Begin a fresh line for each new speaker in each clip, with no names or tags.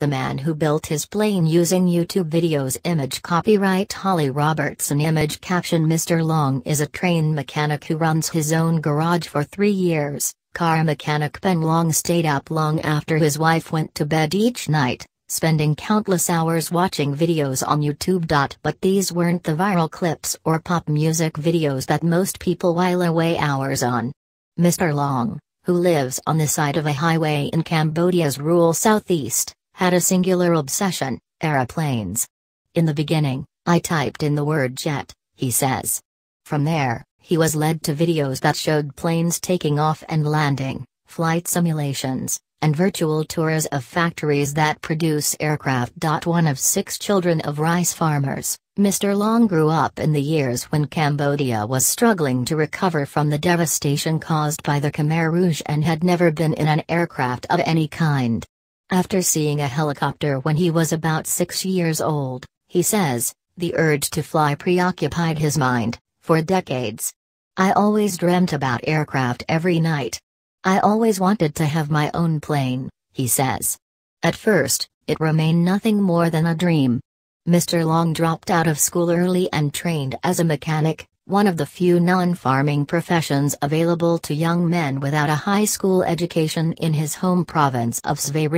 The man who built his plane using YouTube videos. Image copyright Holly Robertson. Image caption Mr. Long is a trained mechanic who runs his own garage for 3 years. Car mechanic Ben Long stayed up long after his wife went to bed each night, spending countless hours watching videos on YouTube. But these weren't the viral clips or pop music videos that most people while away hours on. Mr. Long, who lives on the side of a highway in Cambodia's rural southeast, had a singular obsession: aeroplanes. In the beginning, I typed in the word jet, he says. From there, he was led to videos that showed planes taking off and landing, flight simulations, and virtual tours of factories that produce aircraft. One of 6 children of rice farmers, Mr. Long grew up in the years when Cambodia was struggling to recover from the devastation caused by the Khmer Rouge and had never been in an aircraft of any kind. After seeing a helicopter when he was about 6 years old, he says, the urge to fly preoccupied his mind for decades. I always dreamt about aircraft every night. I always wanted to have my own plane, he says. At first, it remained nothing more than a dream. Mr. Long dropped out of school early and trained as a mechanic, one of the few non-farming professions available to young men without a high school education in his home province of Svay.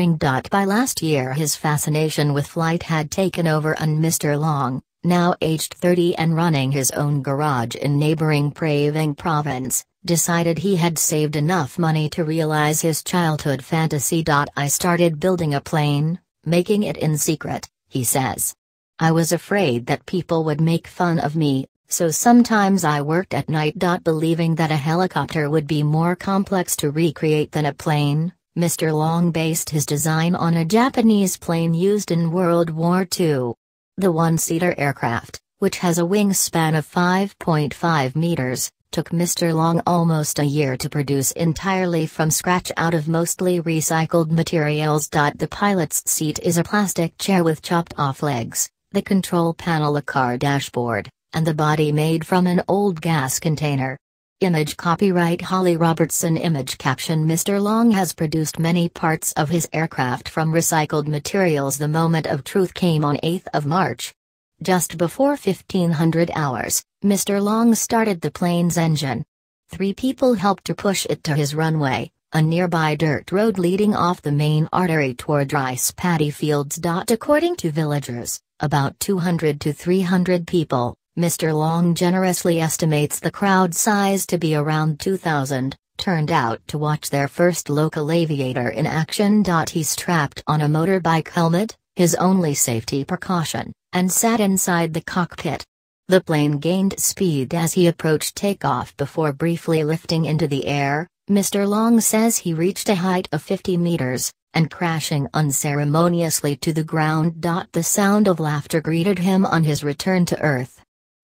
By last year his fascination with flight had taken over, and Mr. Long, now aged 30 and running his own garage in neighboring Pravang province, decided he had saved enough money to realize his childhood fantasy. I started building a plane, making it in secret, he says. I was afraid that people would make fun of me, so sometimes I worked at night. Believing that a helicopter would be more complex to recreate than a plane, Mr. Long based his design on a Japanese plane used in World War II. The one-seater aircraft, which has a wingspan of 5.5 meters, took Mr. Long almost a year to produce entirely from scratch out of mostly recycled materials. The pilot's seat is a plastic chair with chopped-off legs, the control panel a car dashboard, and the body made from an old gas container. Image copyright Holly Robertson. Image caption Mr. Long has produced many parts of his aircraft from recycled materials. The moment of truth came on 8th of March. Just before 1500 hours, Mr. Long started the plane's engine. 3 people helped to push it to his runway, a nearby dirt road leading off the main artery toward rice paddy fields. According to villagers, about 200 to 300 people, Mr. Long generously estimates the crowd size to be around 2,000, turned out to watch their first local aviator in action. He strapped on a motorbike helmet, his only safety precaution, and sat inside the cockpit. The plane gained speed as he approached takeoff before briefly lifting into the air. Mr. Long says he reached a height of 50 meters, and crashing unceremoniously to the ground. The sound of laughter greeted him on his return to Earth.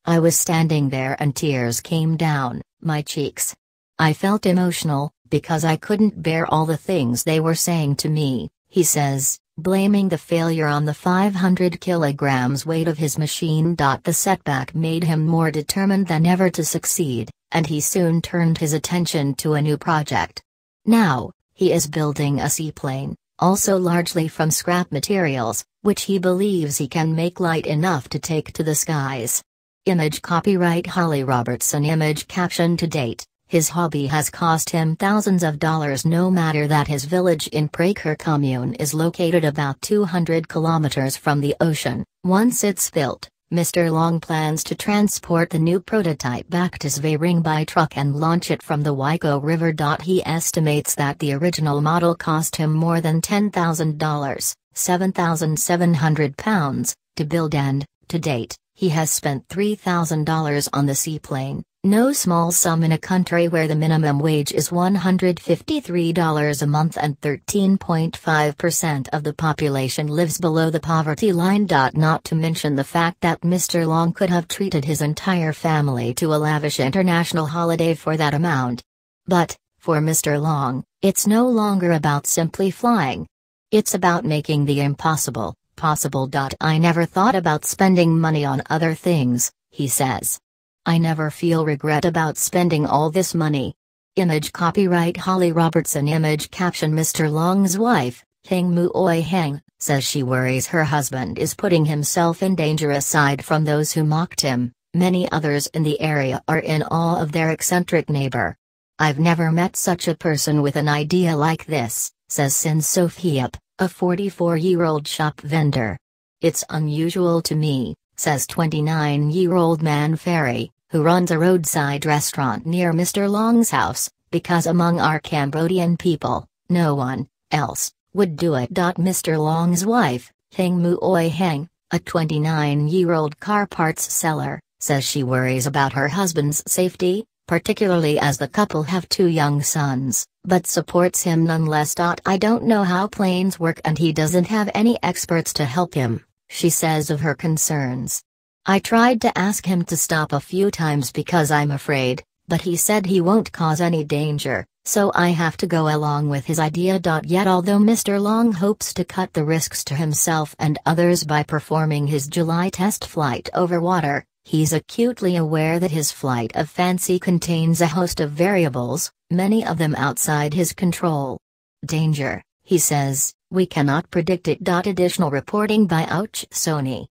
I was standing there and tears came down my cheeks. I felt emotional, because I couldn't bear all the things they were saying to me, he says, blaming the failure on the 500 kilograms weight of his machine. The setback made him more determined than ever to succeed, and he soon turned his attention to a new project. Now, he is building a seaplane, also largely from scrap materials, which he believes he can make light enough to take to the skies. Image copyright Holly Robertson. Image caption To date, his hobby has cost him thousands of dollars. No matter that his village in Praker commune is located about 200 kilometers from the ocean. Once it's built, Mr. Long plans to transport the new prototype back to Svay by truck and launch it from the Waiko River. He estimates that the original model cost him more than $10,000, £7,700, to build, and, to date, he has spent $3,000 on the seaplane, no small sum in a country where the minimum wage is $153 a month and 13.5% of the population lives below the poverty line. Not to mention the fact that Mr. Long could have treated his entire family to a lavish international holiday for that amount. But, for Mr. Long, it's no longer about simply flying. It's about making the impossible possible. I never thought about spending money on other things, he says. I never feel regret about spending all this money. Image copyright Holly Robertson. Image caption Mr. Long's wife, Hing Muoi Heng, says she worries her husband is putting himself in danger. Aside from those who mocked him, many others in the area are in awe of their eccentric neighbor. "I've never met such a person with an idea like this," says Sin Sophiap, a 44-year-old shop vendor. "It's unusual to me," says 29-year-old Man Ferry, who runs a roadside restaurant near Mr. Long's house, "because among our Cambodian people, no one else would do it." Mr. Long's wife, Hing Muoi Heng, a 29-year-old car parts seller, says she worries about her husband's safety, particularly as the couple have 2 young sons, but supports him nonetheless. "I don't know how planes work and he doesn't have any experts to help him," she says of her concerns. "I tried to ask him to stop a few times because I'm afraid, but he said he won't cause any danger, so I have to go along with his idea." Yet although Mr. Long hopes to cut the risks to himself and others by performing his July test flight over water, he's acutely aware that his flight of fancy contains a host of variables, many of them outside his control. "Danger," he says, "we cannot predict it." Additional reporting by Ouch Sony.